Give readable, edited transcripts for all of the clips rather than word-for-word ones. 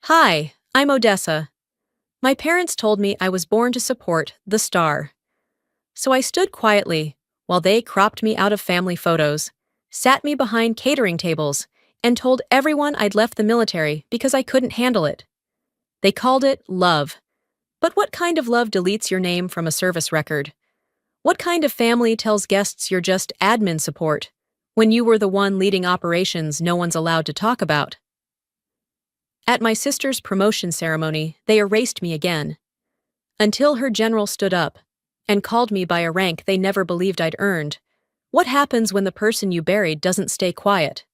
Hi, I'm Odessa. My parents told me I was born to support the star. So I stood quietly while they cropped me out of family photos, sat me behind catering tables, and told everyone I'd left the military because I couldn't handle it. They called it love. But what kind of love deletes your name from a service record? What kind of family tells guests you're just admin support when you were the one leading operations no one's allowed to talk about? At my sister's promotion ceremony, they erased me again, until her general stood up and called me by a rank they never believed I'd earned. What happens when the person you buried doesn't stay quiet?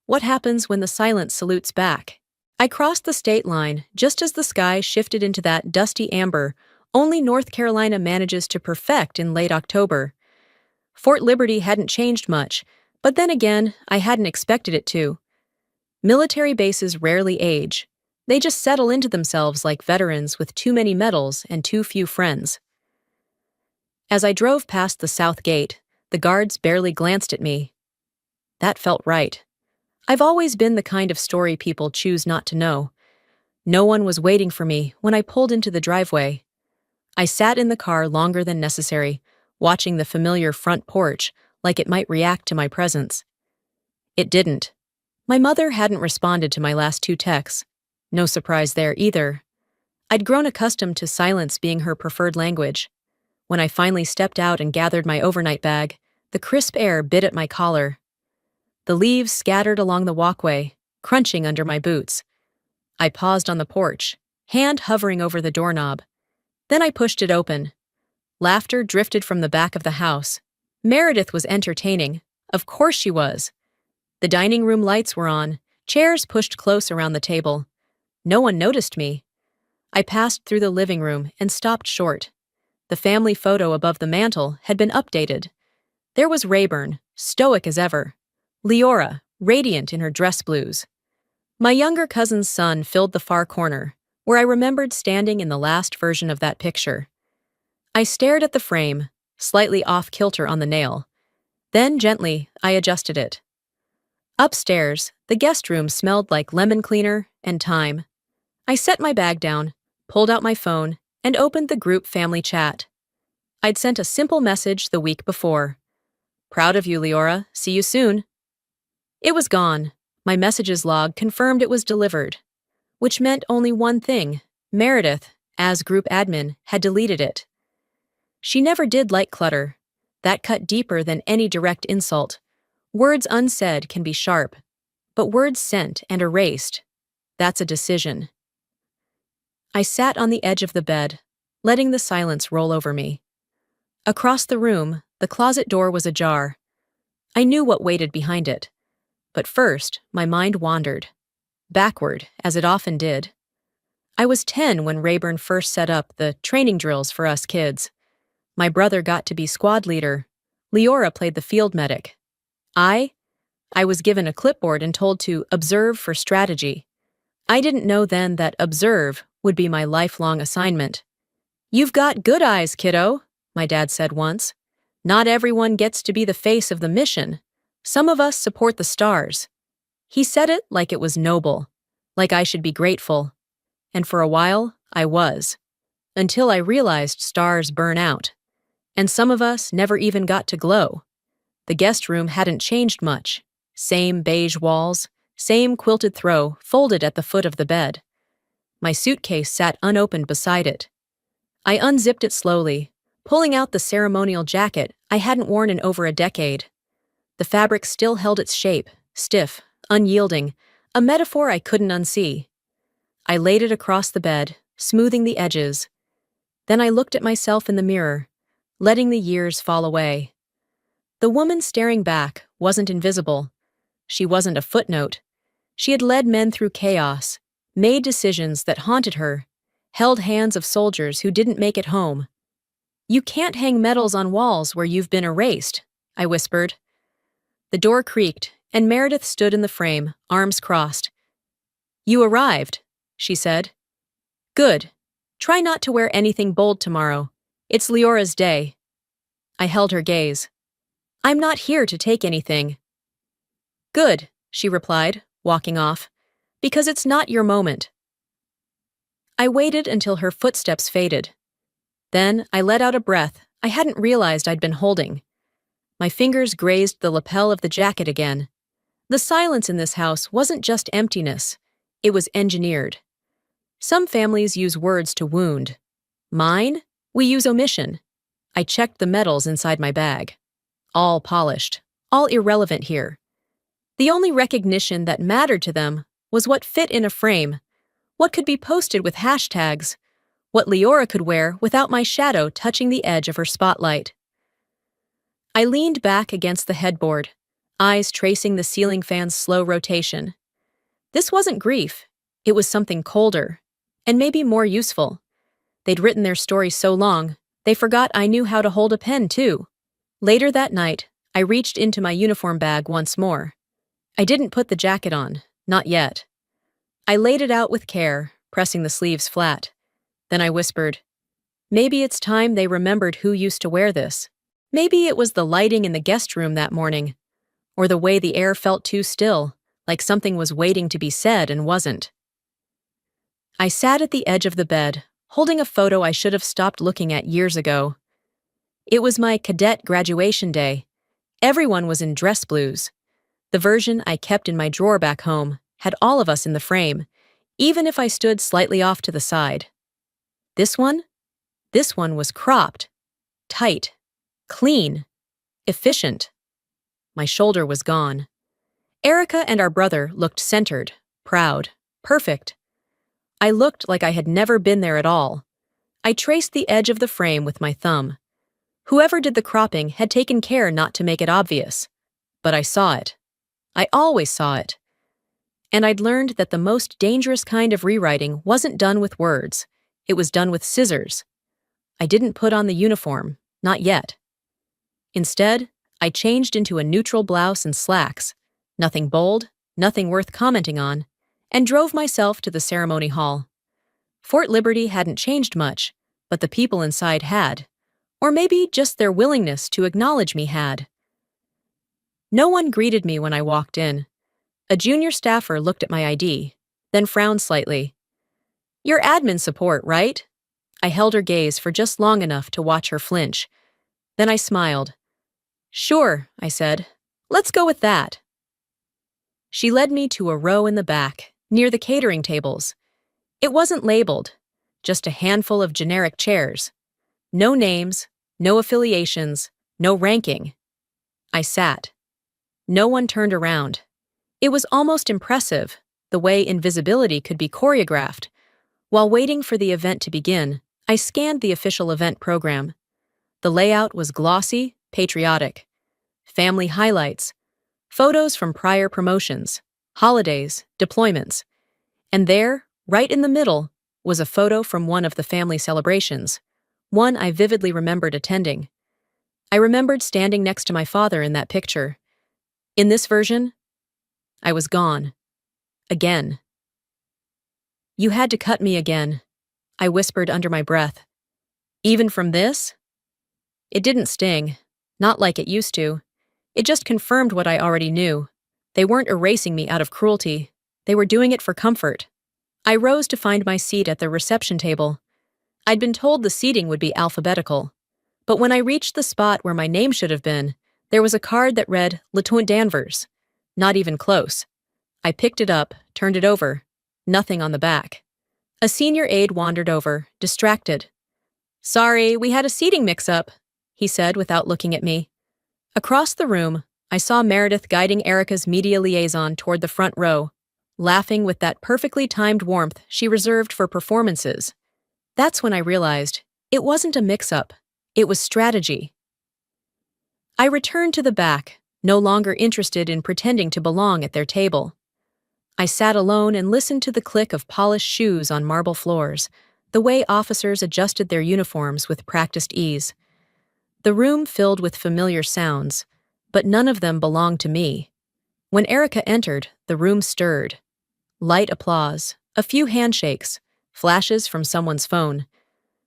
What happens when the silence salutes back? I crossed the state line just as the sky shifted into that dusty amber only North Carolina manages to perfect in late October. Fort Liberty hadn't changed much, but then again, I hadn't expected it to. Military bases rarely age. They just settle into themselves like veterans with too many medals and too few friends. As I drove past the south gate, the guards barely glanced at me. That felt right. I've always been the kind of story people choose not to know. No one was waiting for me when I pulled into the driveway. I sat in the car longer than necessary, watching the familiar front porch like it might react to my presence. It didn't. My mother hadn't responded to my last two texts. No surprise there either. I'd grown accustomed to silence being her preferred language. When I finally stepped out and gathered my overnight bag, the crisp air bit at my collar. The leaves scattered along the walkway, crunching under my boots. I paused on the porch, hand hovering over the doorknob. Then I pushed it open. Laughter drifted from the back of the house. Meredith was entertaining. Of course she was. The dining room lights were on, chairs pushed close around the table. No one noticed me. I passed through the living room and stopped short. The family photo above the mantel had been updated. There was Rayburn, stoic as ever. Leora, radiant in her dress blues. My younger cousin's son filled the far corner, where I remembered standing in the last version of that picture. I stared at the frame, slightly off-kilter on the nail. Then, gently, I adjusted it. Upstairs, the guest room smelled like lemon cleaner and thyme. I set my bag down, pulled out my phone, and opened the group family chat. I'd sent a simple message the week before. "Proud of you, Leora. See you soon." It was gone. My messages log confirmed it was delivered, which meant only one thing. Meredith, as group admin, had deleted it. She never did like clutter. That cut deeper than any direct insult. Words unsaid can be sharp, but words sent and erased, that's a decision. I sat on the edge of the bed, letting the silence roll over me. Across the room, the closet door was ajar. I knew what waited behind it. But first, my mind wandered. Backward, as it often did. I was 10 when Rayburn first set up the training drills for us kids. My brother got to be squad leader. Leora played the field medic. I was given a clipboard and told to observe for strategy. I didn't know then that observe would be my lifelong assignment. "You've got good eyes, kiddo," my dad said once. "Not everyone gets to be the face of the mission. Some of us support the stars." He said it like it was noble, like I should be grateful. And for a while, I was. Until I realized stars burn out. And some of us never even got to glow. The guest room hadn't changed much. Same beige walls, same quilted throw folded at the foot of the bed. My suitcase sat unopened beside it. I unzipped it slowly, pulling out the ceremonial jacket I hadn't worn in over a decade. The fabric still held its shape, stiff, unyielding, a metaphor I couldn't unsee. I laid it across the bed, smoothing the edges. Then I looked at myself in the mirror, letting the years fall away. The woman staring back wasn't invisible. She wasn't a footnote. She had led men through chaos, made decisions that haunted her, held hands of soldiers who didn't make it home. "You can't hang medals on walls where you've been erased," I whispered. The door creaked, and Meredith stood in the frame, arms crossed. "You arrived," she said. "Good. Try not to wear anything bold tomorrow. It's Leora's day." I held her gaze. "I'm not here to take anything." "Good," she replied, walking off, "because it's not your moment." I waited until her footsteps faded. Then I let out a breath I hadn't realized I'd been holding. My fingers grazed the lapel of the jacket again. The silence in this house wasn't just emptiness, it was engineered. Some families use words to wound. Mine? We use omission. I checked the medals inside my bag. All polished, all irrelevant here. The only recognition that mattered to them was what fit in a frame, what could be posted with hashtags, what Leora could wear without my shadow touching the edge of her spotlight. I leaned back against the headboard, eyes tracing the ceiling fan's slow rotation. This wasn't grief, it was something colder, and maybe more useful. They'd written their story so long, they forgot I knew how to hold a pen too. Later that night, I reached into my uniform bag once more. I didn't put the jacket on, not yet. I laid it out with care, pressing the sleeves flat. Then I whispered, maybe it's time they remembered who used to wear this. Maybe it was the lighting in the guest room that morning, or the way the air felt too still, like something was waiting to be said and wasn't. I sat at the edge of the bed, holding a photo I should have stopped looking at years ago. It was my cadet graduation day. Everyone was in dress blues. The version I kept in my drawer back home had all of us in the frame, even if I stood slightly off to the side. This one? This one was cropped, tight, clean, efficient. My shoulder was gone. Erica and our brother looked centered, proud, perfect. I looked like I had never been there at all. I traced the edge of the frame with my thumb. Whoever did the cropping had taken care not to make it obvious. But I saw it. I always saw it. And I'd learned that the most dangerous kind of rewriting wasn't done with words. It was done with scissors. I didn't put on the uniform, not yet. Instead, I changed into a neutral blouse and slacks, nothing bold, nothing worth commenting on, and drove myself to the ceremony hall. Fort Liberty hadn't changed much, but the people inside had. Or maybe just their willingness to acknowledge me had. No one greeted me when I walked in. A junior staffer looked at my ID, then frowned slightly. You're admin support, right? I held her gaze for just long enough to watch her flinch. Then I smiled. Sure, I said. Let's go with that. She led me to a row in the back, near the catering tables. It wasn't labeled, just a handful of generic chairs. No names, no affiliations, no ranking. I sat. No one turned around. It was almost impressive, the way invisibility could be choreographed. While waiting for the event to begin, I scanned the official event program. The layout was glossy, patriotic. Family highlights, photos from prior promotions, holidays, deployments. And there, right in the middle, was a photo from one of the family celebrations, one I vividly remembered attending. I remembered standing next to my father in that picture. In this version, I was gone. Again. You had to cut me again, I whispered under my breath. Even from this? It didn't sting, not like it used to. It just confirmed what I already knew. They weren't erasing me out of cruelty. They were doing it for comfort. I rose to find my seat at the reception table. I'd been told the seating would be alphabetical. But when I reached the spot where my name should have been, there was a card that read Lieutenant Danvers. Not even close. I picked it up, turned it over. Nothing on the back. A senior aide wandered over, distracted. Sorry, we had a seating mix-up, he said without looking at me. Across the room, I saw Meredith guiding Erica's media liaison toward the front row, laughing with that perfectly timed warmth she reserved for performances. That's when I realized it wasn't a mix-up, it was strategy. I returned to the back, no longer interested in pretending to belong at their table. I sat alone and listened to the click of polished shoes on marble floors, the way officers adjusted their uniforms with practiced ease. The room filled with familiar sounds, but none of them belonged to me. When Erica entered, the room stirred. Light applause, a few handshakes, flashes from someone's phone.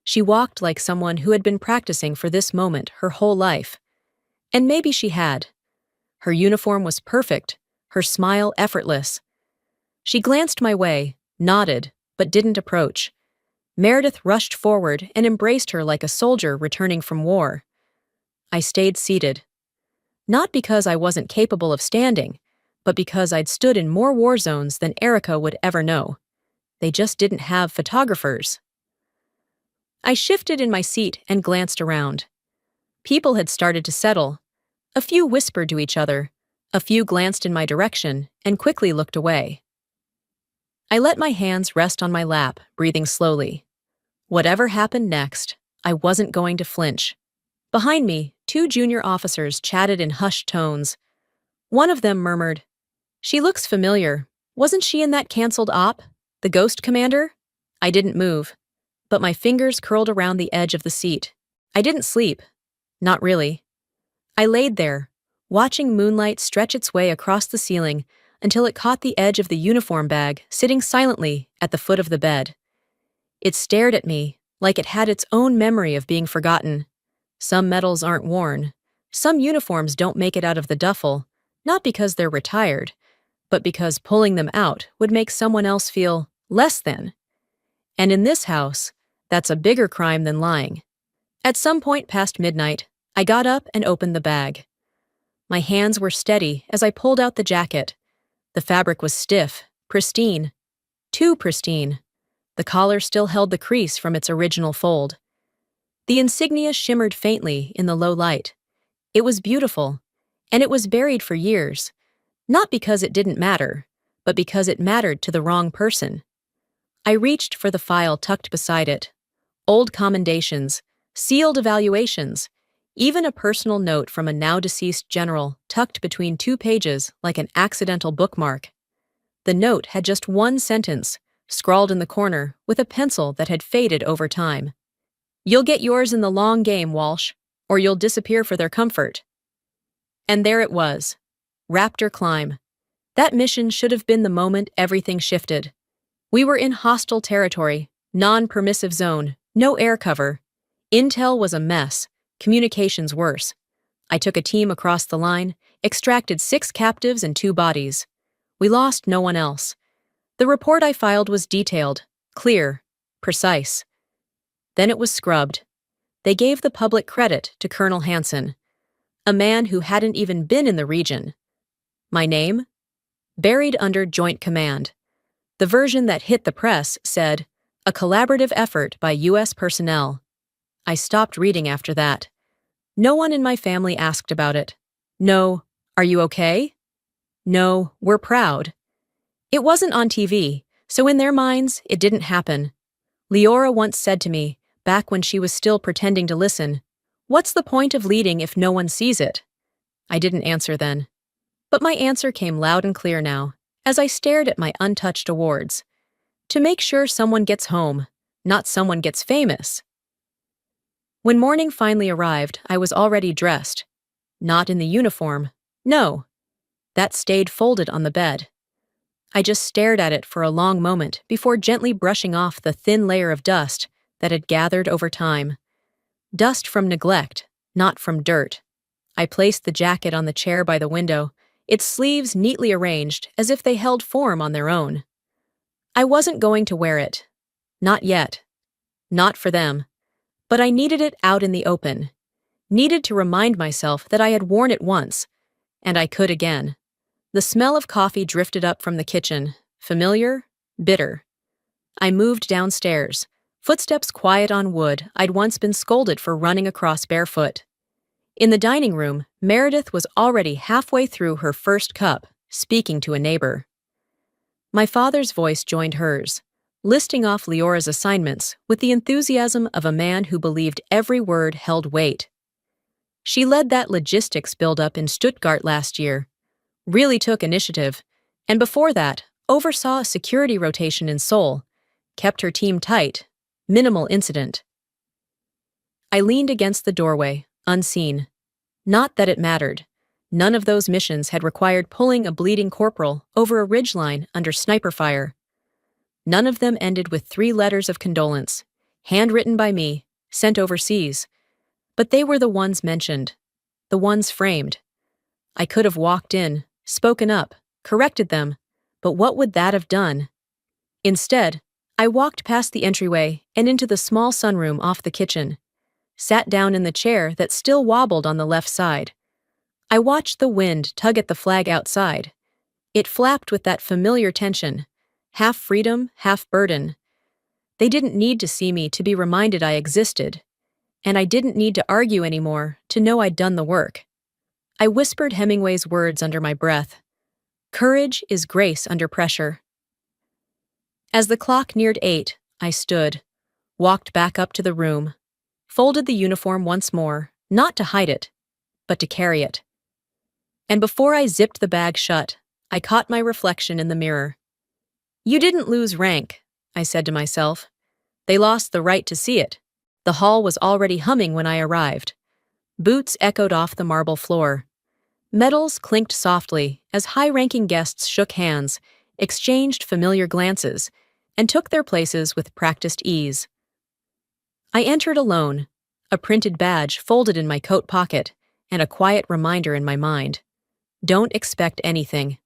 She walked like someone who had been practicing for this moment her whole life. And maybe she had. Her uniform was perfect, her smile effortless. She glanced my way, nodded, but didn't approach. Meredith rushed forward and embraced her like a soldier returning from war. I stayed seated. Not because I wasn't capable of standing, but because I'd stood in more war zones than Erica would ever know. They just didn't have photographers. I shifted in my seat and glanced around. People had started to settle. A few whispered to each other. A few glanced in my direction and quickly looked away. I let my hands rest on my lap, breathing slowly. Whatever happened next, I wasn't going to flinch. Behind me, two junior officers chatted in hushed tones. One of them murmured, "She looks familiar. Wasn't she in that canceled op? The ghost commander?" I didn't move, but my fingers curled around the edge of the seat. I didn't sleep. Not really. I laid there, watching moonlight stretch its way across the ceiling until it caught the edge of the uniform bag sitting silently at the foot of the bed. It stared at me like it had its own memory of being forgotten. Some medals aren't worn. Some uniforms don't make it out of the duffel, not because they're retired, but because pulling them out would make someone else feel less than. And in this house, that's a bigger crime than lying. At some point past midnight, I got up and opened the bag. My hands were steady as I pulled out the jacket. The fabric was stiff, pristine. Too pristine. The collar still held the crease from its original fold. The insignia shimmered faintly in the low light. It was beautiful, and it was buried for years, not because it didn't matter, but because it mattered to the wrong person. I reached for the file tucked beside it. Old commendations, sealed evaluations, even a personal note from a now-deceased general tucked between 2 pages like an accidental bookmark. The note had just one sentence, scrawled in the corner with a pencil that had faded over time. "You'll get yours in the long game, Walsh, or you'll disappear for their comfort." And there it was. Raptor Climb. That mission should have been the moment everything shifted. We were in hostile territory, non-permissive zone, no air cover. Intel was a mess, communications worse. I took a team across the line, extracted 6 captives and 2 bodies. We lost no one else. The report I filed was detailed, clear, precise. Then it was scrubbed. They gave the public credit to Colonel Hansen, a man who hadn't even been in the region. My name? Buried under Joint Command. The version that hit the press said, "A collaborative effort by U.S. personnel." I stopped reading after that. No one in my family asked about it. No, "Are you okay?" No, "We're proud." It wasn't on TV, so in their minds, it didn't happen. Leora once said to me, back when she was still pretending to listen, "What's the point of leading if no one sees it?" I didn't answer then. But my answer came loud and clear now, as I stared at my untouched awards. To make sure someone gets home, not someone gets famous. When morning finally arrived, I was already dressed. Not in the uniform. No. That stayed folded on the bed. I just stared at it for a long moment before gently brushing off the thin layer of dust that had gathered over time. Dust from neglect, not from dirt. I placed the jacket on the chair by the window, its sleeves neatly arranged as if they held form on their own. I wasn't going to wear it. Not yet. Not for them. But I needed it out in the open. Needed to remind myself that I had worn it once, and I could again. The smell of coffee drifted up from the kitchen, familiar, bitter. I moved downstairs, footsteps quiet on wood I'd once been scolded for running across barefoot. In the dining room, Meredith was already halfway through her first cup, speaking to a neighbor. My father's voice joined hers, listing off Leora's assignments with the enthusiasm of a man who believed every word held weight. She led that logistics buildup in Stuttgart last year, really took initiative, and before that, oversaw a security rotation in Seoul, kept her team tight, minimal incident. I leaned against the doorway, unseen. Not that it mattered. None of those missions had required pulling a bleeding corporal over a ridgeline under sniper fire. None of them ended with 3 letters of condolence, handwritten by me, sent overseas. But they were the ones mentioned, the ones framed. I could have walked in, spoken up, corrected them, but what would that have done? Instead, I walked past the entryway and into the small sunroom off the kitchen, sat down in the chair that still wobbled on the left side. I watched the wind tug at the flag outside. It flapped with that familiar tension, half freedom, half burden. They didn't need to see me to be reminded I existed, and I didn't need to argue anymore to know I'd done the work. I whispered Hemingway's words under my breath. Courage is grace under pressure. As the clock neared 8, I stood, walked back up to the room, folded the uniform once more, not to hide it, but to carry it. And before I zipped the bag shut, I caught my reflection in the mirror. You didn't lose rank, I said to myself. They lost the right to see it. The hall was already humming when I arrived. Boots echoed off the marble floor. Medals clinked softly as high-ranking guests shook hands, exchanged familiar glances, and took their places with practiced ease. I entered alone, a printed badge folded in my coat pocket, and a quiet reminder in my mind. Don't expect anything.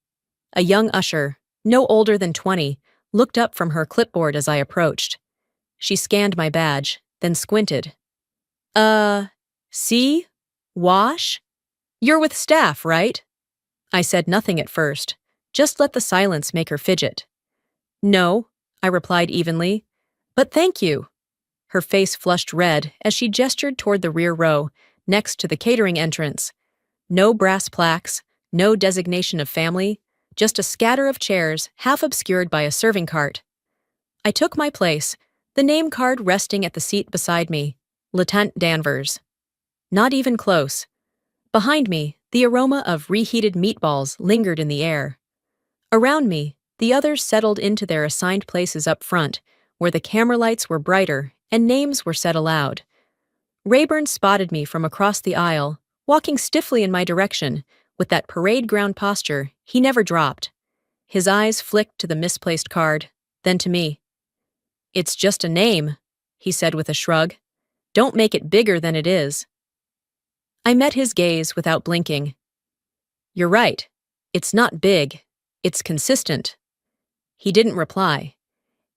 A young usher, no older than 20, looked up from her clipboard as I approached. She scanned my badge, then squinted. See? Walsh? You're with staff, right? I said nothing at first, just let the silence make her fidget. No, I replied evenly, but thank you. Her face flushed red as she gestured toward the rear row, next to the catering entrance. No brass plaques, no designation of family, just a scatter of chairs half obscured by a serving cart. I took my place, the name card resting at the seat beside me, Lieutenant Danvers. Not even close. Behind me, the aroma of reheated meatballs lingered in the air. Around me, the others settled into their assigned places up front, where the camera lights were brighter and names were said aloud. Rayburn spotted me from across the aisle, walking stiffly in my direction, with that parade ground posture he never dropped. His eyes flicked to the misplaced card, then to me. It's just a name, he said with a shrug. Don't make it bigger than it is. I met his gaze without blinking. You're right. It's not big. It's consistent. He didn't reply.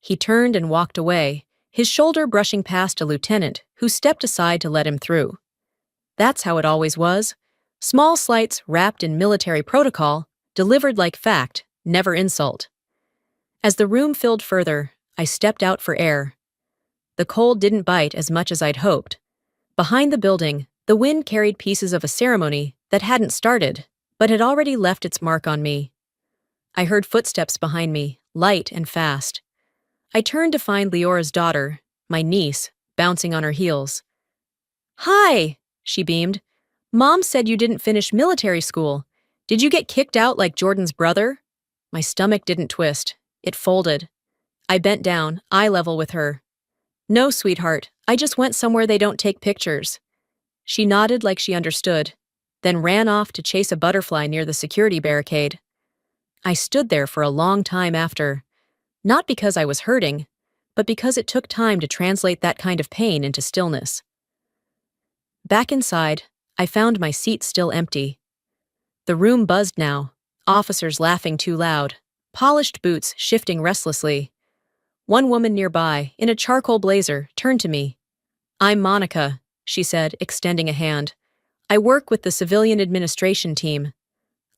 He turned and walked away, his shoulder brushing past a lieutenant who stepped aside to let him through. That's how it always was. Small slights wrapped in military protocol, delivered like fact, never insult. As the room filled further, I stepped out for air. The cold didn't bite as much as I'd hoped. Behind the building, the wind carried pieces of a ceremony that hadn't started, but had already left its mark on me. I heard footsteps behind me, light and fast. I turned to find Leora's daughter, my niece, bouncing on her heels. Hi, she beamed. Mom said you didn't finish military school. Did you get kicked out like Jordan's brother? My stomach didn't twist. It folded. I bent down, eye level with her. No, sweetheart, I just went somewhere they don't take pictures. She nodded like she understood, then ran off to chase a butterfly near the security barricade. I stood there for a long time after, not because I was hurting, but because it took time to translate that kind of pain into stillness. Back inside, I found my seat still empty. The room buzzed now, officers laughing too loud, polished boots shifting restlessly. One woman nearby, in a charcoal blazer, turned to me. I'm Monica, she said, extending a hand. I work with the civilian administration team.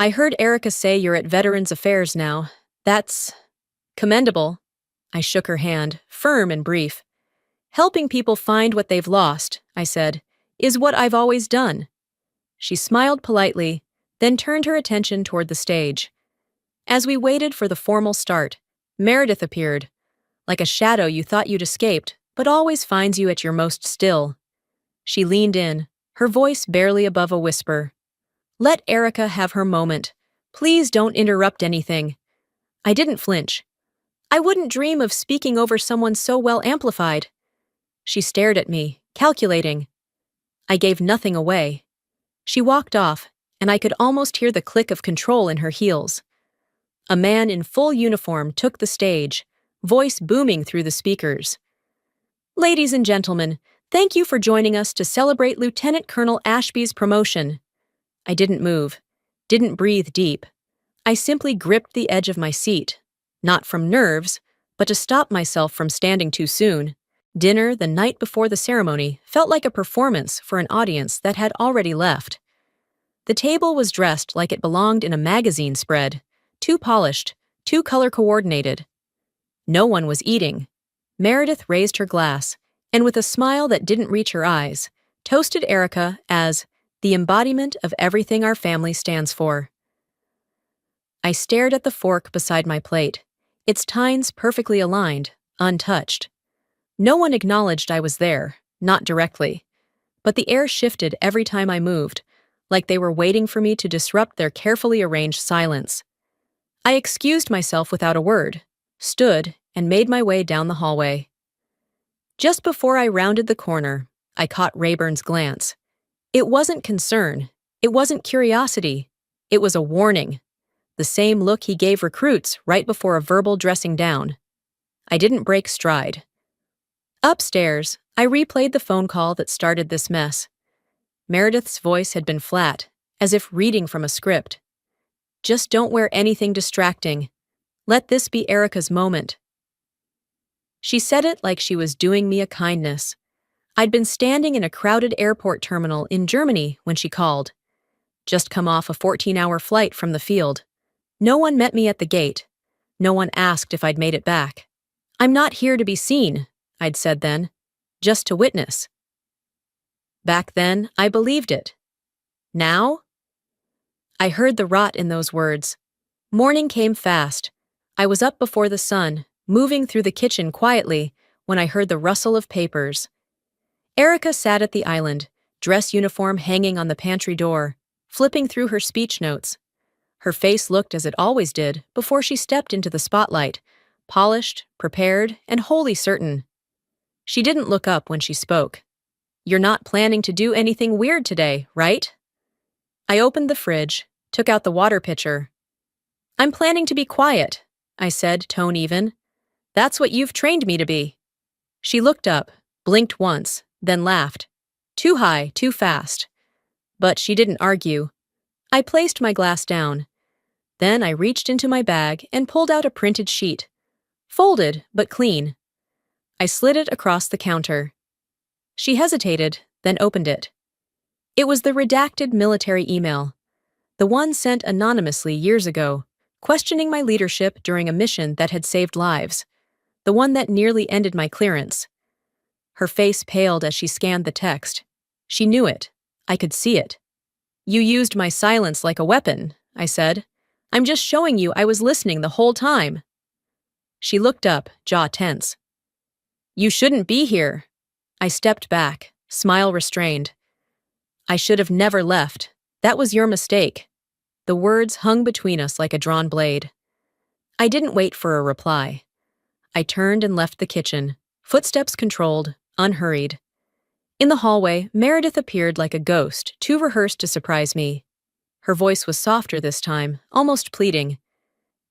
I heard Erica say you're at Veterans Affairs now. That's commendable. I shook her hand, firm and brief. Helping people find what they've lost, I said, is what I've always done. She smiled politely, then turned her attention toward the stage. As we waited for the formal start, Meredith appeared, like a shadow you thought you'd escaped, but always finds you at your most still. She leaned in, her voice barely above a whisper. Let Erica have her moment. Please don't interrupt anything. I didn't flinch. I wouldn't dream of speaking over someone so well amplified. She stared at me, calculating. I gave nothing away. She walked off, and I could almost hear the click of control in her heels. A man in full uniform took the stage, voice booming through the speakers. Ladies and gentlemen, thank you for joining us to celebrate Lieutenant Colonel Ashby's promotion. I didn't move, didn't breathe deep. I simply gripped the edge of my seat, not from nerves, but to stop myself from standing too soon. Dinner the night before the ceremony felt like a performance for an audience that had already left. The table was dressed like it belonged in a magazine spread, too polished, too color-coordinated. No one was eating. Meredith raised her glass, and with a smile that didn't reach her eyes, toasted Erica as the embodiment of everything our family stands for. I stared at the fork beside my plate, its tines perfectly aligned, untouched. No one acknowledged I was there, not directly, but the air shifted every time I moved, like they were waiting for me to disrupt their carefully arranged silence. I excused myself without a word, stood, and made my way down the hallway. Just before I rounded the corner, I caught Rayburn's glance. It wasn't concern, it wasn't curiosity, it was a warning. The same look he gave recruits right before a verbal dressing down. I didn't break stride. Upstairs, I replayed the phone call that started this mess. Meredith's voice had been flat, as if reading from a script. Just don't wear anything distracting. Let this be Erica's moment. She said it like she was doing me a kindness. I'd been standing in a crowded airport terminal in Germany when she called. Just come off a 14-hour flight from the field. No one met me at the gate. No one asked if I'd made it back. I'm not here to be seen, I'd said then, just to witness. Back then, I believed it. Now? I heard the rot in those words. Morning came fast. I was up before the sun, moving through the kitchen quietly when I heard the rustle of papers. Erica sat at the island, dress uniform hanging on the pantry door, flipping through her speech notes. Her face looked as it always did before she stepped into the spotlight, polished, prepared, and wholly certain. She didn't look up when she spoke. You're not planning to do anything weird today, right? I opened the fridge, took out the water pitcher. I'm planning to be quiet, I said, tone even. That's what you've trained me to be. She looked up, blinked once, then laughed. Too high, too fast. But she didn't argue. I placed my glass down. Then I reached into my bag and pulled out a printed sheet. Folded, but clean. I slid it across the counter. She hesitated, then opened it. It was the redacted military email, the one sent anonymously years ago, questioning my leadership during a mission that had saved lives, the one that nearly ended my clearance. Her face paled as she scanned the text. She knew it. I could see it. You used my silence like a weapon, I said. I'm just showing you I was listening the whole time. She looked up, jaw tense. You shouldn't be here. I stepped back, smile restrained. I should have never left. That was your mistake. The words hung between us like a drawn blade. I didn't wait for a reply. I turned and left the kitchen, footsteps controlled, unhurried. In the hallway, Meredith appeared like a ghost, too rehearsed to surprise me. Her voice was softer this time, almost pleading.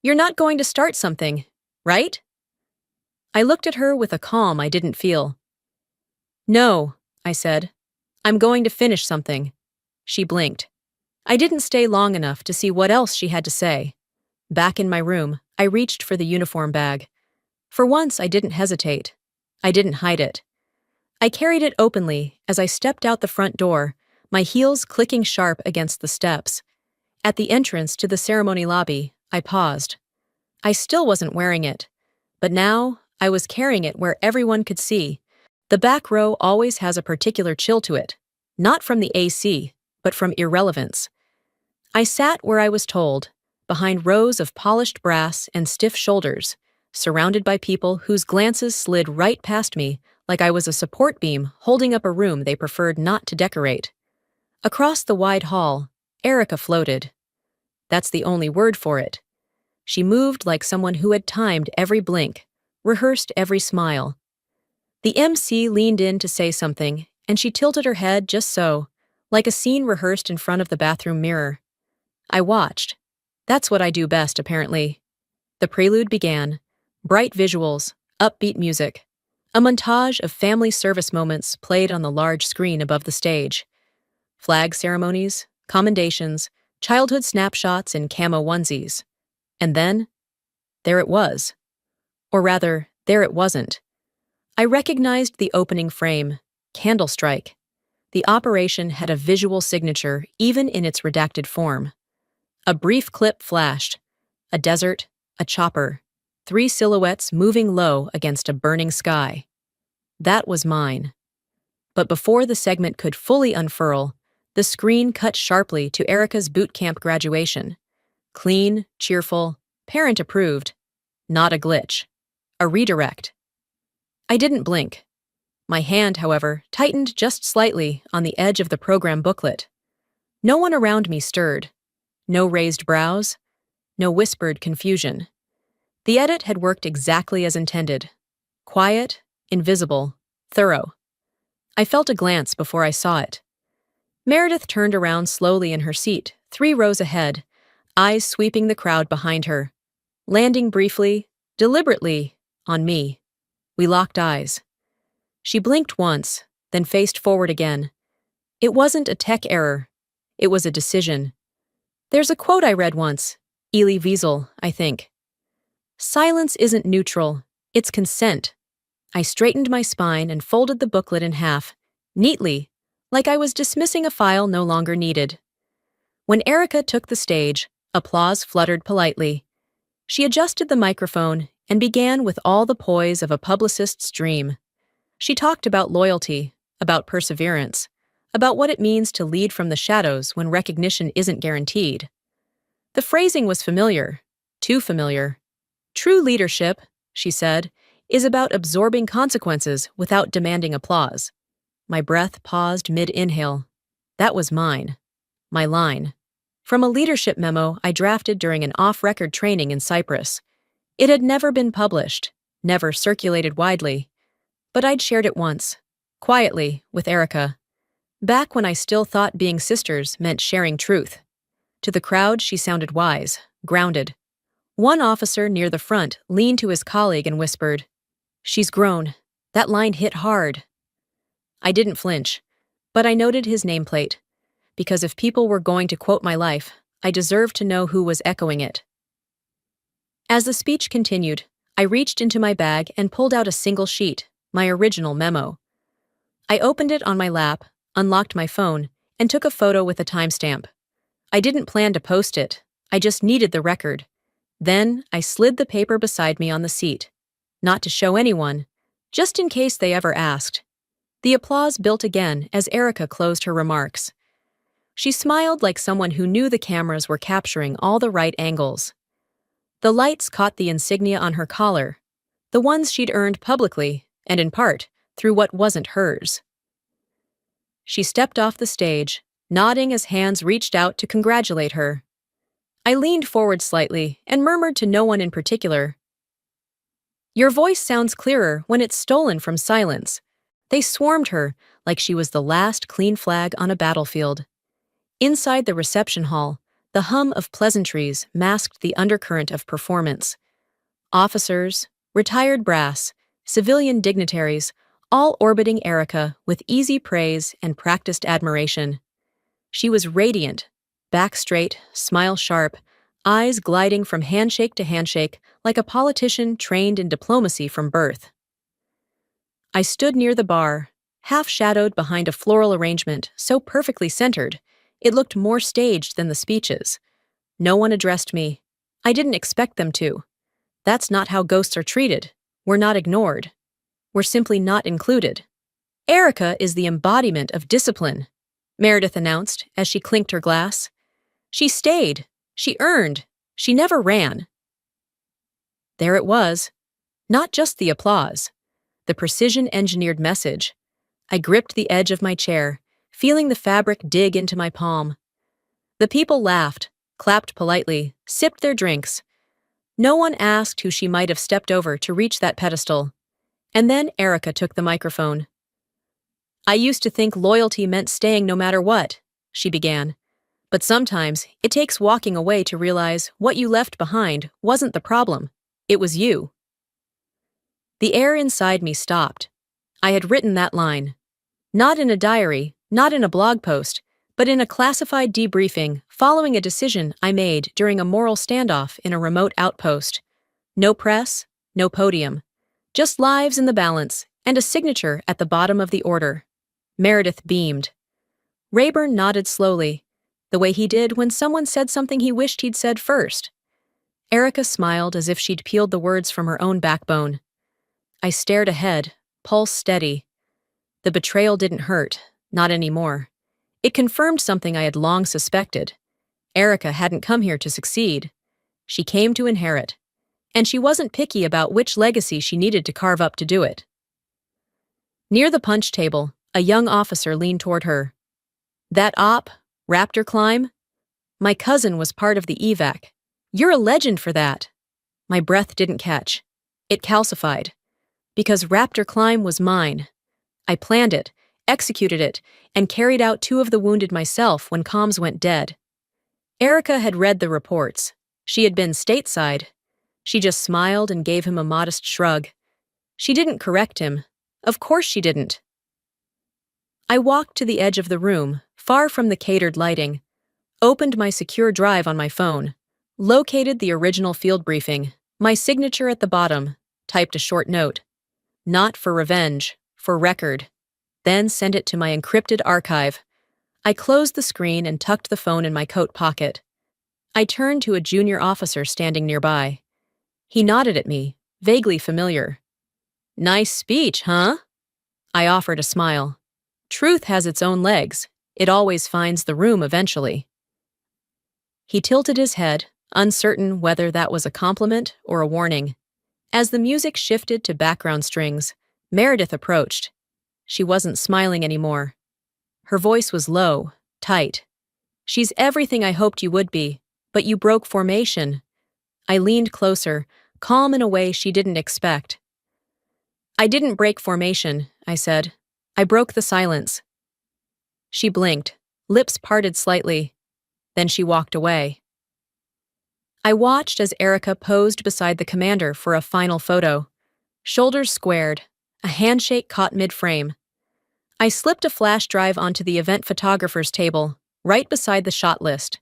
You're not going to start something, right? I looked at her with a calm I didn't feel. No, I said. I'm going to finish something. She blinked. I didn't stay long enough to see what else she had to say. Back in my room, I reached for the uniform bag. For once, I didn't hesitate. I didn't hide it. I carried it openly as I stepped out the front door, my heels clicking sharp against the steps. At the entrance to the ceremony lobby, I paused. I still wasn't wearing it, but now I was carrying it where everyone could see. The back row always has a particular chill to it, not from the AC, but from irrelevance. I sat where I was told, behind rows of polished brass and stiff shoulders, surrounded by people whose glances slid right past me like I was a support beam holding up a room they preferred not to decorate. Across the wide hall, Erica floated. That's the only word for it. She moved like someone who had timed every blink, rehearsed every smile. The MC leaned in to say something, and she tilted her head just so, like a scene rehearsed in front of the bathroom mirror. I watched. That's what I do best, apparently. The prelude began. Bright visuals, upbeat music. A montage of family service moments played on the large screen above the stage. Flag ceremonies, commendations, childhood snapshots in camo onesies. And then, there it was. Or rather, there it wasn't. I recognized the opening frame, candle strike. The operation had a visual signature even in its redacted form. A brief clip flashed. A desert, a chopper, 3 silhouettes moving low against a burning sky. That was mine. But before the segment could fully unfurl, the screen cut sharply to Erica's boot camp graduation. Clean, cheerful, parent-approved. Not a glitch. A redirect. I didn't blink. My hand, however, tightened just slightly on the edge of the program booklet. No one around me stirred. No raised brows. No whispered confusion. The edit had worked exactly as intended. Quiet, invisible, thorough. I felt a glance before I saw it. Meredith turned around slowly in her seat, 3 rows ahead, eyes sweeping the crowd behind her, landing briefly, deliberately, on me. We locked eyes. She blinked once, then faced forward again. It wasn't a tech error. It was a decision. There's a quote I read once, Elie Wiesel, I think. Silence isn't neutral, it's consent. I straightened my spine and folded the booklet in half, neatly, like I was dismissing a file no longer needed. When Erica took the stage, applause fluttered politely. She adjusted the microphone and began with all the poise of a publicist's dream. She talked about loyalty, about perseverance, about what it means to lead from the shadows when recognition isn't guaranteed. The phrasing was familiar, too familiar. True leadership, she said, is about absorbing consequences without demanding applause. My breath paused mid-inhale. That was mine. My line. From a leadership memo I drafted during an off-record training in Cyprus. It had never been published, never circulated widely. But I'd shared it once, quietly, with Erica. Back when I still thought being sisters meant sharing truth. To the crowd, she sounded wise, grounded. One officer near the front leaned to his colleague and whispered, "She's grown. That line hit hard." I didn't flinch, but I noted his nameplate, because if people were going to quote my life, I deserved to know who was echoing it. As the speech continued, I reached into my bag and pulled out a single sheet, my original memo. I opened it on my lap, unlocked my phone, and took a photo with a timestamp. I didn't plan to post it, I just needed the record. Then I slid the paper beside me on the seat. Not to show anyone, just in case they ever asked. The applause built again as Erica closed her remarks. She smiled like someone who knew the cameras were capturing all the right angles. The lights caught the insignia on her collar, the ones she'd earned publicly, and in part, through what wasn't hers. She stepped off the stage, nodding as hands reached out to congratulate her. I leaned forward slightly and murmured to no one in particular, "Your voice sounds clearer when it's stolen from silence." They swarmed her like she was the last clean flag on a battlefield. Inside the reception hall, the hum of pleasantries masked the undercurrent of performance. Officers, retired brass, civilian dignitaries, all orbiting Erica with easy praise and practiced admiration. She was radiant, back straight, smile sharp, eyes gliding from handshake to handshake like a politician trained in diplomacy from birth. I stood near the bar, half-shadowed behind a floral arrangement so perfectly centered, it looked more staged than the speeches. No one addressed me. I didn't expect them to. That's not how ghosts are treated. We're not ignored. We're simply not included. "Erica is the embodiment of discipline," Meredith announced as she clinked her glass. "She stayed. She earned. She never ran." There it was. Not just the applause. The precision-engineered message. I gripped the edge of my chair, feeling the fabric dig into my palm. The people laughed, clapped politely, sipped their drinks. No one asked who she might have stepped over to reach that pedestal. And then Erica took the microphone. "I used to think loyalty meant staying no matter what," she began. "But sometimes it takes walking away to realize what you left behind wasn't the problem. It was you." The air inside me stopped. I had written that line. Not in a diary, not in a blog post, but in a classified debriefing following a decision I made during a moral standoff in a remote outpost. No press, no podium. Just lives in the balance, and a signature at the bottom of the order. Meredith beamed. Rayburn nodded slowly, the way he did when someone said something he wished he'd said first. Erica smiled as if she'd peeled the words from her own backbone. I stared ahead, pulse steady. The betrayal didn't hurt, not anymore. It confirmed something I had long suspected. Erica hadn't come here to succeed. She came to inherit. And she wasn't picky about which legacy she needed to carve up to do it. Near the punch table, a young officer leaned toward her. That op, Raptor Climb? My cousin was part of the evac. You're a legend for that. My breath didn't catch. It calcified. Because Raptor Climb was mine. I planned it, executed it, and carried out 2 of the wounded myself when comms went dead. Erica had read the reports. She had been stateside. She just smiled and gave him a modest shrug. She didn't correct him. Of course she didn't. I walked to the edge of the room, far from the catered lighting, opened my secure drive on my phone, located the original field briefing, my signature at the bottom, typed a short note. Not for revenge, for record. Then sent it to my encrypted archive. I closed the screen and tucked the phone in my coat pocket. I turned to a junior officer standing nearby. He nodded at me, vaguely familiar. Nice speech, huh? I offered a smile. Truth has its own legs. It always finds the room eventually. He tilted his head, uncertain whether that was a compliment or a warning. As the music shifted to background strings, Meredith approached. She wasn't smiling anymore. Her voice was low, tight. She's everything I hoped you would be, but you broke formation. I leaned closer, calm in a way she didn't expect. I didn't break formation, I said. I broke the silence. She blinked, lips parted slightly. Then she walked away. I watched as Erica posed beside the commander for a final photo. Shoulders squared, a handshake caught mid-frame. I slipped a flash drive onto the event photographer's table, right beside the shot list.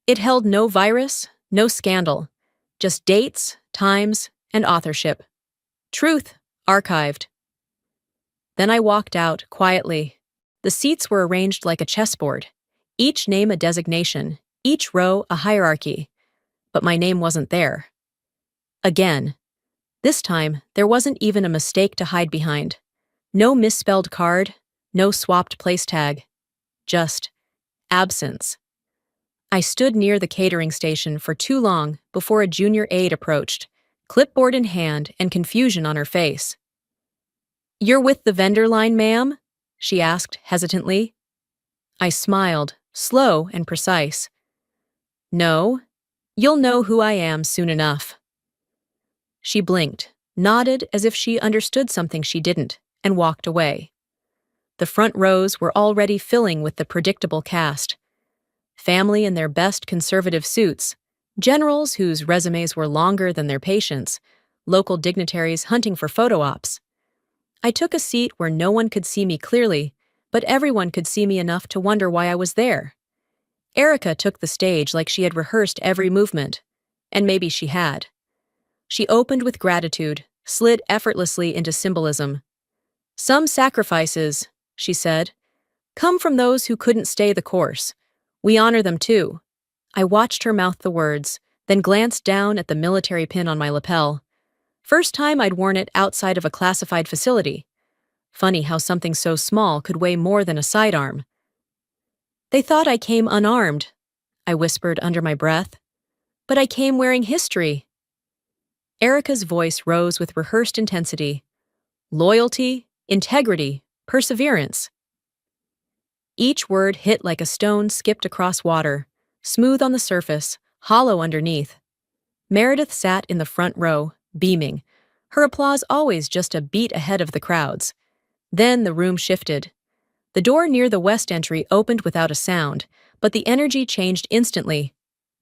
It held no virus, no scandal, just dates, times, and authorship. Truth, archived. Then I walked out, quietly. The seats were arranged like a chessboard, each name a designation, each row a hierarchy. But my name wasn't there. Again. This time, there wasn't even a mistake to hide behind. No misspelled card, no swapped place tag. Just absence. I stood near the catering station for too long before a junior aide approached, clipboard in hand and confusion on her face. You're with the vendor line, ma'am? She asked hesitantly. I smiled, slow and precise. No. You'll know who I am soon enough. She blinked, nodded as if she understood something she didn't, and walked away. The front rows were already filling with the predictable cast. Family in their best conservative suits, generals whose resumes were longer than their patience, local dignitaries hunting for photo ops. I took a seat where no one could see me clearly, but everyone could see me enough to wonder why I was there. Erica took the stage like she had rehearsed every movement, and maybe she had. She opened with gratitude, slid effortlessly into symbolism. Some sacrifices, she said, come from those who couldn't stay the course. We honor them too. I watched her mouth the words, then glanced down at the military pin on my lapel. First time I'd worn it outside of a classified facility. Funny how something so small could weigh more than a sidearm. They thought I came unarmed, I whispered under my breath. But I came wearing history. Erica's voice rose with rehearsed intensity. Loyalty, integrity, perseverance. Each word hit like a stone skipped across water, smooth on the surface, hollow underneath. Meredith sat in the front row, beaming, her applause always just a beat ahead of the crowd's. Then the room shifted. The door near the west entry opened without a sound, but the energy changed instantly.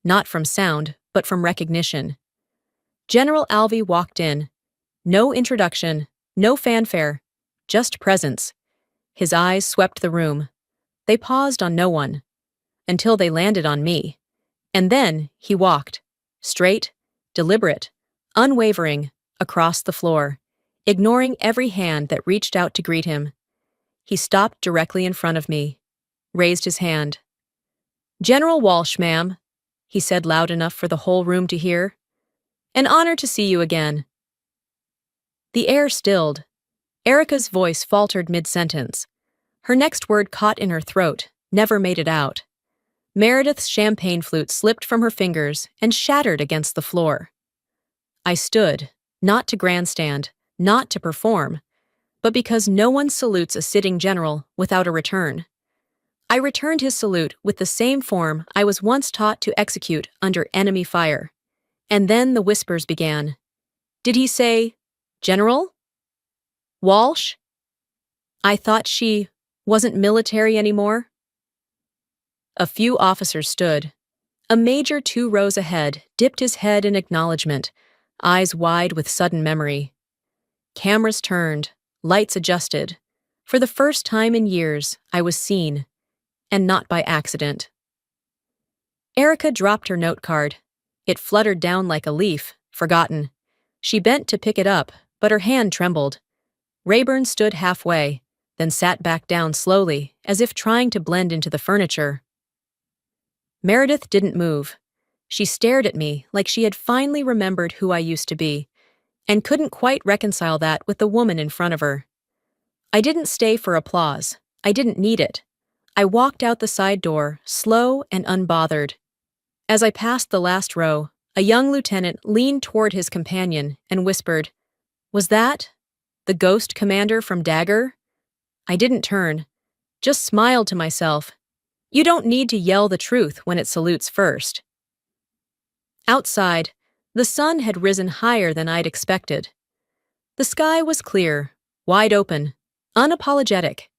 Not from sound, but from recognition. General Alvey walked in. No introduction, no fanfare, just presence. His eyes swept the room. They paused on no one, until they landed on me. And then he walked, straight, deliberate, unwavering, across the floor, ignoring every hand that reached out to greet him. He stopped directly in front of me, raised his hand. "General Walsh, ma'am," he said loud enough for the whole room to hear. "An honor to see you again." The air stilled. Erica's voice faltered mid-sentence. Her next word caught in her throat, never made it out. Meredith's champagne flute slipped from her fingers and shattered against the floor. I stood, not to grandstand, not to perform, but because no one salutes a sitting general without a return. I returned his salute with the same form I was once taught to execute under enemy fire. And then the whispers began. Did he say, "General? Walsh?" I thought she wasn't military anymore. A few officers stood. A major 2 rows ahead dipped his head in acknowledgement, eyes wide with sudden memory. Cameras turned, lights adjusted. For the first time in years, I was seen, and not by accident. Erica dropped her note card. It fluttered down like a leaf, forgotten. She bent to pick it up, but her hand trembled. Rayburn stood halfway, then sat back down slowly, as if trying to blend into the furniture. Meredith didn't move. She stared at me like she had finally remembered who I used to be, and couldn't quite reconcile that with the woman in front of her. I didn't stay for applause. I didn't need it. I walked out the side door, slow and unbothered. As I passed the last row, a young lieutenant leaned toward his companion and whispered, "Was that the ghost commander from Dagger?" I didn't turn, just smiled to myself. You don't need to yell the truth when it salutes first. Outside, the sun had risen higher than I'd expected. The sky was clear, wide open, unapologetic.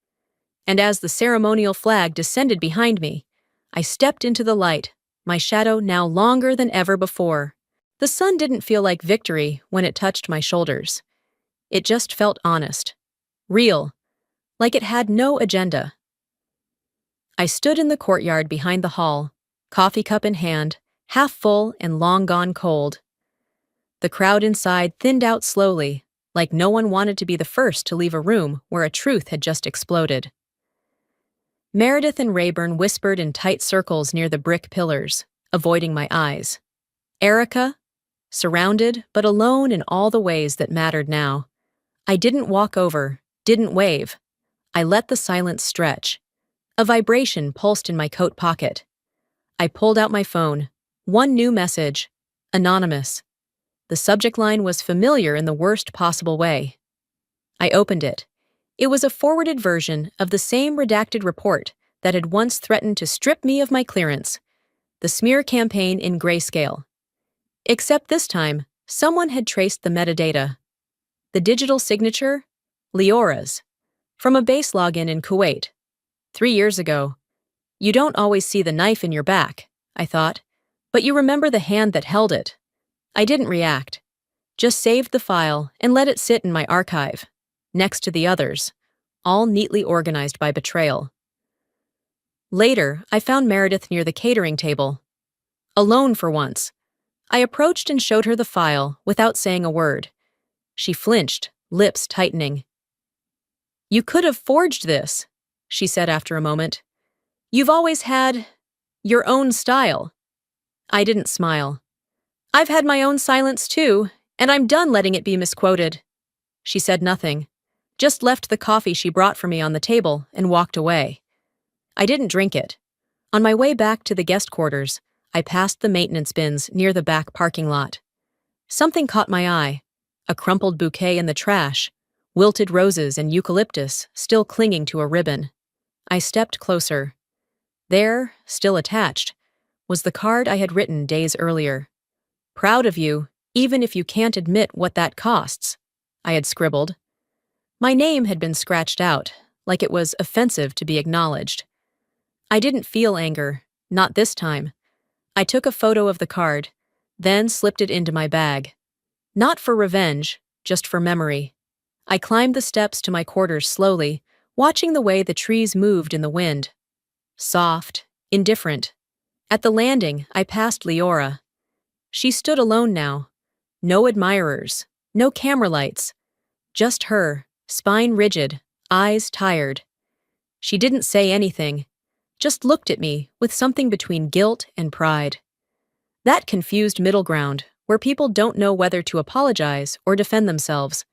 And as the ceremonial flag descended behind me, I stepped into the light, my shadow now longer than ever before. The sun didn't feel like victory when it touched my shoulders. It just felt honest, real, like it had no agenda. I stood in the courtyard behind the hall, coffee cup in hand, half full and long gone cold. The crowd inside thinned out slowly, like no one wanted to be the first to leave a room where a truth had just exploded. Meredith and Rayburn whispered in tight circles near the brick pillars, avoiding my eyes. Erica, surrounded but alone in all the ways that mattered now. I didn't walk over, didn't wave. I let the silence stretch. A vibration pulsed in my coat pocket. I pulled out my phone. One new message. Anonymous. The subject line was familiar in the worst possible way. I opened it. It was a forwarded version of the same redacted report that had once threatened to strip me of my clearance. The smear campaign in grayscale. Except this time, someone had traced the metadata. The digital signature? Leora's. From a base login in Kuwait. 3 years ago. You don't always see the knife in your back, I thought, but you remember the hand that held it. I didn't react. Just saved the file and let it sit in my archive, next to the others, all neatly organized by betrayal. Later, I found Meredith near the catering table. Alone for once. I approached and showed her the file without saying a word. She flinched, lips tightening. "You could have forged this," she said after a moment. "You've always had your own style." I didn't smile. "I've had my own silence too, and I'm done letting it be misquoted." She said nothing, just left the coffee she brought for me on the table and walked away. I didn't drink it. On my way back to the guest quarters, I passed the maintenance bins near the back parking lot. Something caught my eye, a crumpled bouquet in the trash, wilted roses and eucalyptus still clinging to a ribbon. I stepped closer. There, still attached, was the card I had written days earlier. "Proud of you, even if you can't admit what that costs," I had scribbled. My name had been scratched out, like it was offensive to be acknowledged. I didn't feel anger, not this time. I took a photo of the card, then slipped it into my bag. Not for revenge, just for memory. I climbed the steps to my quarters slowly, watching the way the trees moved in the wind. Soft, indifferent. At the landing, I passed Leora. She stood alone now. No admirers, No camera lights. Just her, spine rigid, eyes tired. She didn't say anything, just looked at me with something between guilt and pride. That confused middle ground, where people don't know whether to apologize or defend themselves.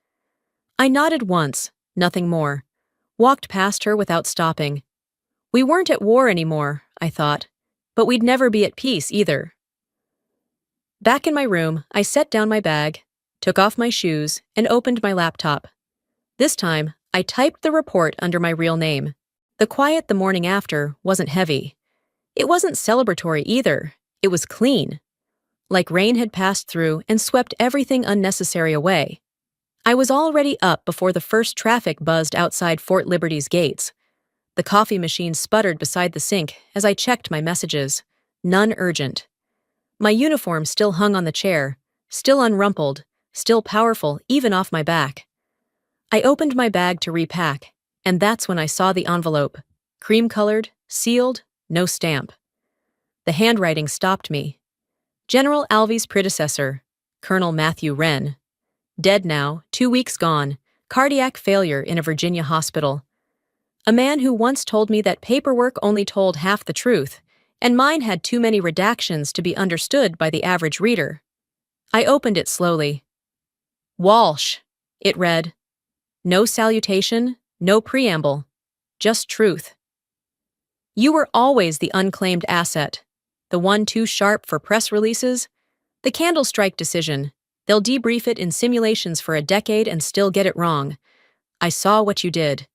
I nodded once, nothing more. Walked past her without stopping. We weren't at war anymore, I thought, but we'd never be at peace either. Back in my room, I set down my bag, took off my shoes, and opened my laptop. This time, I typed the report under my real name. The quiet the morning after wasn't heavy. It wasn't celebratory either. It was clean. Like rain had passed through and swept everything unnecessary away. I was already up before the first traffic buzzed outside Fort Liberty's gates. The coffee machine sputtered beside the sink as I checked my messages. None urgent. My uniform still hung on the chair, still unrumpled, still powerful even off my back. I opened my bag to repack, and that's when I saw the envelope. Cream-colored, sealed, no stamp. The handwriting stopped me. General Alvey's predecessor, Colonel Matthew Wren. Dead now, 2 weeks gone, cardiac failure in a Virginia hospital. A man who once told me that paperwork only told half the truth, and mine had too many redactions to be understood by the average reader. I opened it slowly. Walsh, it read. No salutation, no preamble, just truth. You were always the unclaimed asset, the one too sharp for press releases. The candle strike decision, they'll debrief it in simulations for a decade and still get it wrong. I saw what you did.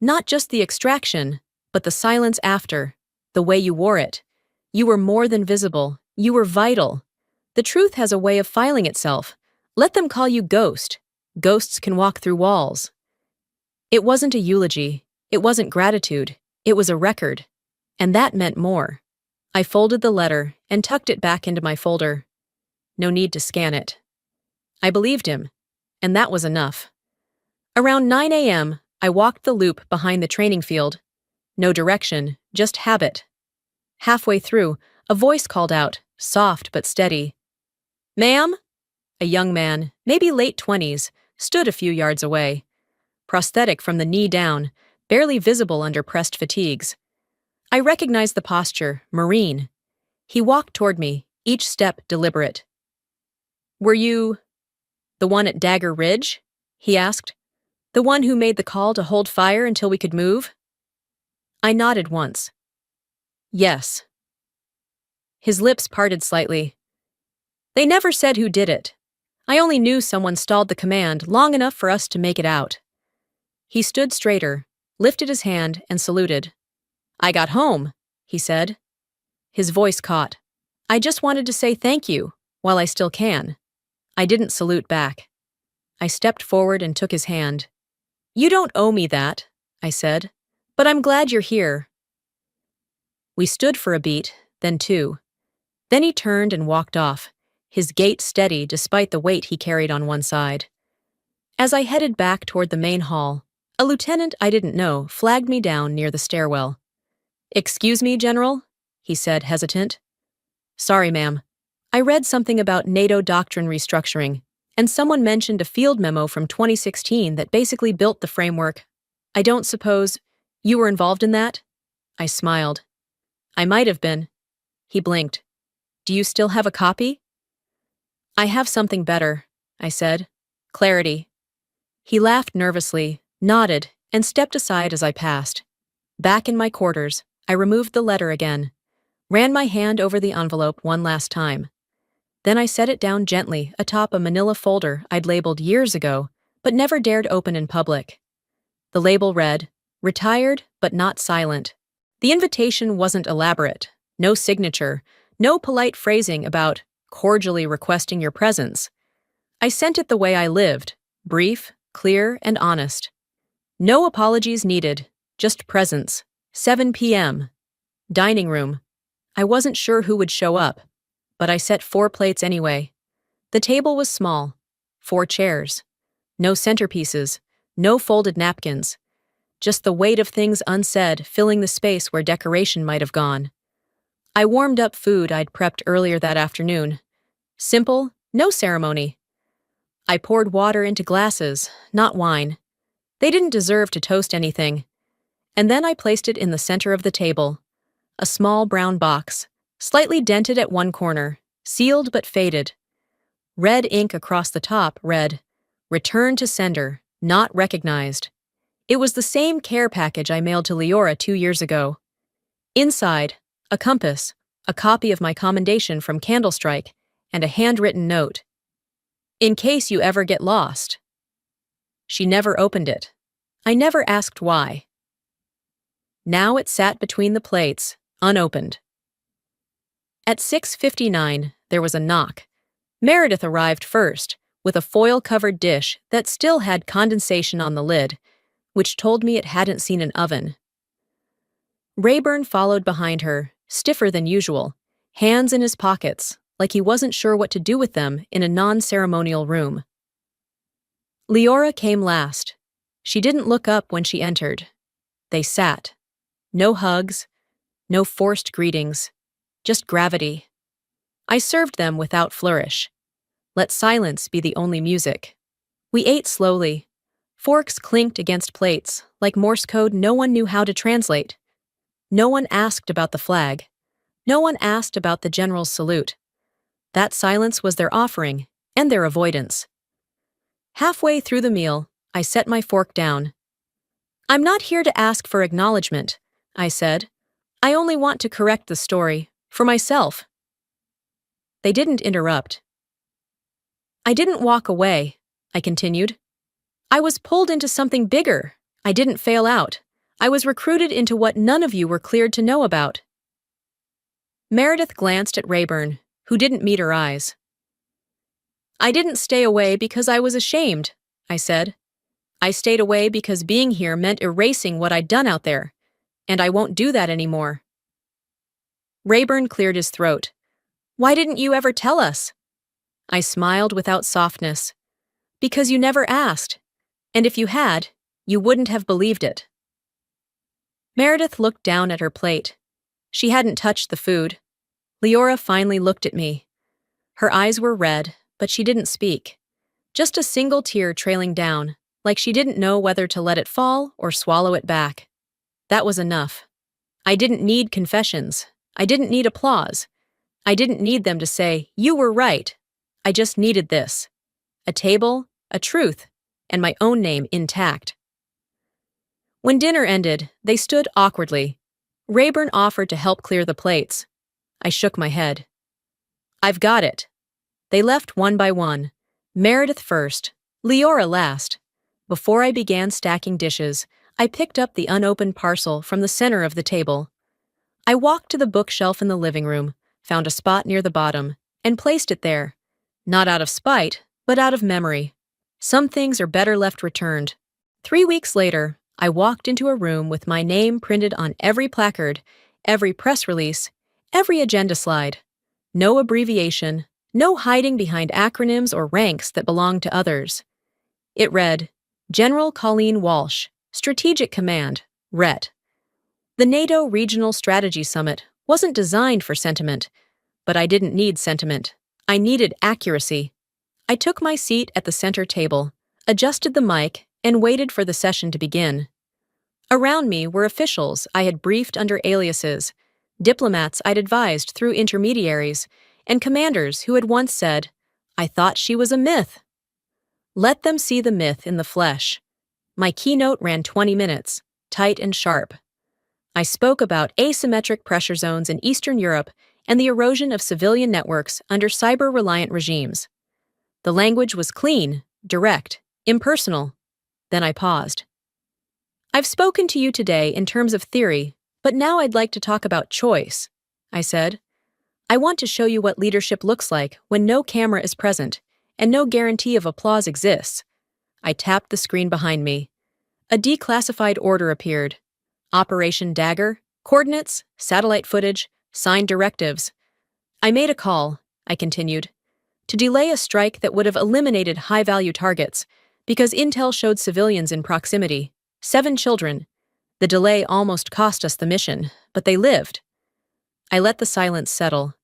Not just the extraction, but the silence after, the way you wore it. You were more than visible, you were vital. The truth has a way of filing itself. Let them call you Ghost. Ghosts can walk through walls. It wasn't a eulogy, it wasn't gratitude, it was a record. And that meant more. I folded the letter and tucked it back into my folder. No need to scan it. I believed him, and that was enough. Around 9 a.m., I walked the loop behind the training field. No direction, just habit. Halfway through, a voice called out, soft but steady. Ma'am? A young man, maybe late 20s, stood a few yards away. Prosthetic from the knee down, barely visible under pressed fatigues. I recognized the posture, Marine. He walked toward me, each step deliberate. Were you the one at Dagger Ridge? He asked. The one who made the call to hold fire until we could move? I nodded once. Yes. His lips parted slightly. They never said who did it. I only knew someone stalled the command long enough for us to make it out. He stood straighter, lifted his hand, and saluted. I got home, he said. His voice caught. I just wanted to say thank you, while I still can. I didn't salute back. I stepped forward and took his hand. You don't owe me that, I said, but I'm glad you're here. We stood for a beat, then two. Then he turned and walked off, his gait steady despite the weight he carried on one side. As I headed back toward the main hall, a lieutenant I didn't know flagged me down near the stairwell. Excuse me, General, he said, hesitant. Sorry, ma'am. I read something about NATO doctrine restructuring, and someone mentioned a field memo from 2016 that basically built the framework. I don't suppose you were involved in that? I smiled. I might have been. He blinked. Do you still have a copy? I have something better, I said. Clarity. He laughed nervously, nodded, and stepped aside as I passed. Back in my quarters, I removed the letter again, ran my hand over the envelope one last time. Then I set it down gently atop a manila folder I'd labeled years ago, but never dared open in public. The label read, Retired but not silent. The invitation wasn't elaborate, no signature, no polite phrasing about cordially requesting your presence. I sent it the way I lived, brief, clear, and honest. No apologies needed, just presence. 7 p.m. Dining room. I wasn't sure who would show up, but I set 4 plates anyway. The table was small, 4 chairs. No centerpieces, no folded napkins. Just the weight of things unsaid filling the space where decoration might have gone. I warmed up food I'd prepped earlier that afternoon. Simple, no ceremony. I poured water into glasses, not wine. They didn't deserve to toast anything. And then I placed it in the center of the table. A small brown box, slightly dented at one corner, sealed but faded. Red ink across the top read, "Return to sender, not recognized." It was the same care package I mailed to Leora 2 years ago. Inside, a compass, a copy of my commendation from Candlestrike, and a handwritten note. "In case you ever get lost." She never opened it. I never asked why. Now it sat between the plates, unopened. At 6:59, there was a knock. Meredith arrived first, with a foil-covered dish that still had condensation on the lid, which told me it hadn't seen an oven. Rayburn followed behind her, stiffer than usual, hands in his pockets, like he wasn't sure what to do with them in a non-ceremonial room. Leora came last. She didn't look up when she entered. They sat. No hugs, no forced greetings, just gravity. I served them without flourish. Let silence be the only music. We ate slowly. Forks clinked against plates, like Morse code no one knew how to translate. No one asked about the flag. No one asked about the general's salute. That silence was their offering, and their avoidance. Halfway through the meal, I set my fork down. "I'm not here to ask for acknowledgement," I said. "I only want to correct the story, for myself." They didn't interrupt. "I didn't walk away," I continued. "I was pulled into something bigger. I didn't fail out. I was recruited into what none of you were cleared to know about." Meredith glanced at Rayburn, who didn't meet her eyes. "I didn't stay away because I was ashamed," I said. "I stayed away because being here meant erasing what I'd done out there, and I won't do that anymore." Rayburn cleared his throat. "Why didn't you ever tell us?" I smiled without softness. "Because you never asked, and if you had, you wouldn't have believed it." Meredith looked down at her plate. She hadn't touched the food. Leora finally looked at me. Her eyes were red, but she didn't speak. Just a single tear trailing down, like she didn't know whether to let it fall or swallow it back. That was enough. I didn't need confessions. I didn't need applause. I didn't need them to say, "You were right." I just needed this. A table, a truth, and my own name intact. When dinner ended, they stood awkwardly. Rayburn offered to help clear the plates. I shook my head. "I've got it." They left one by one. Meredith first, Leora last. Before I began stacking dishes, I picked up the unopened parcel from the center of the table. I walked to the bookshelf in the living room, found a spot near the bottom, and placed it there. Not out of spite, but out of memory. Some things are better left returned. 3 weeks later, I walked into a room with my name printed on every placard, every press release, every agenda slide. No abbreviation, no hiding behind acronyms or ranks that belonged to others. It read, General Colleen Walsh, Strategic Command, RET. The NATO Regional Strategy Summit wasn't designed for sentiment, but I didn't need sentiment. I needed accuracy. I took my seat at the center table, adjusted the mic, and waited for the session to begin. Around me were officials I had briefed under aliases, diplomats I'd advised through intermediaries, and commanders who had once said, "I thought she was a myth." Let them see the myth in the flesh. My keynote ran 20 minutes, tight and sharp. I spoke about asymmetric pressure zones in Eastern Europe and the erosion of civilian networks under cyber-reliant regimes. The language was clean, direct, impersonal. Then I paused. "I've spoken to you today in terms of theory, but now I'd like to talk about choice," I said. "I want to show you what leadership looks like when no camera is present and no guarantee of applause exists." I tapped the screen behind me. A declassified order appeared. Operation Dagger, coordinates, satellite footage, signed directives. "I made a call," I continued, "to delay a strike that would have eliminated high-value targets because intel showed civilians in proximity, 7 children. The delay almost cost us the mission, but they lived." I let the silence settle.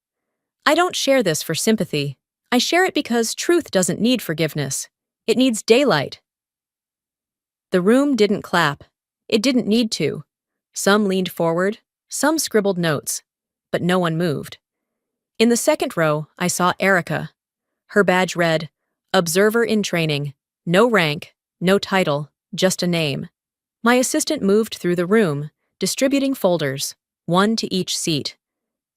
I don't share this for sympathy. I share it because truth doesn't need forgiveness. It needs daylight. The room didn't clap. It didn't need to. Some leaned forward, some scribbled notes, but no one moved. In the second row, I saw Erica. Her badge read, Observer in Training, no rank, no title, just a name. My assistant moved through the room, distributing folders, one to each seat.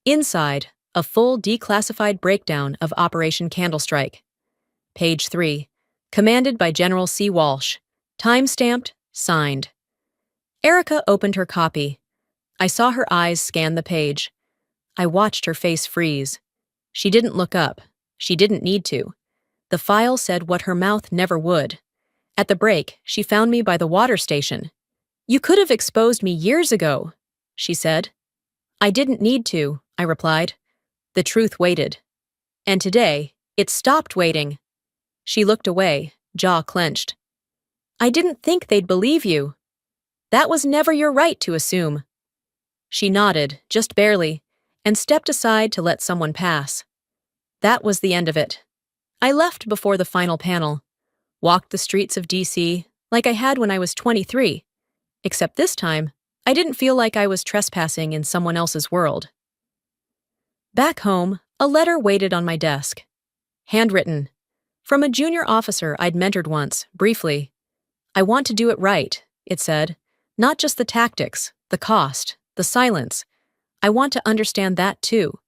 Inside, a full declassified breakdown of Operation Candlestrike. Page 3. Commanded by General C. Walsh. Time-stamped, signed. Erica opened her copy. I saw her eyes scan the page. I watched her face freeze. She didn't look up. She didn't need to. The file said what her mouth never would. At the break, she found me by the water station. You could have exposed me years ago, she said. I didn't need to, I replied. The truth waited. And today, it stopped waiting. She looked away, jaw clenched. I didn't think they'd believe you. That was never your right to assume. She nodded, just barely, and stepped aside to let someone pass. That was the end of it. I left before the final panel, walked the streets of D.C. like I had when I was 23, except this time, I didn't feel like I was trespassing in someone else's world. Back home, a letter waited on my desk. Handwritten. From a junior officer I'd mentored once, briefly. I want to do it right, it said. Not just the tactics, the cost, the silence. I want to understand that too.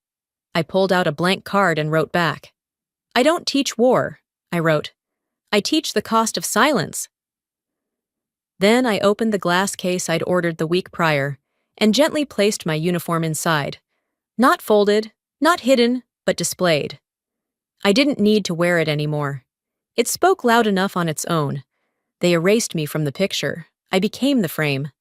I pulled out a blank card and wrote back. I don't teach war, I wrote. I teach the cost of silence. Then I opened the glass case I'd ordered the week prior and gently placed my uniform inside. Not folded, not hidden, but displayed. I didn't need to wear it anymore. It spoke loud enough on its own. They erased me from the picture. I became the frame.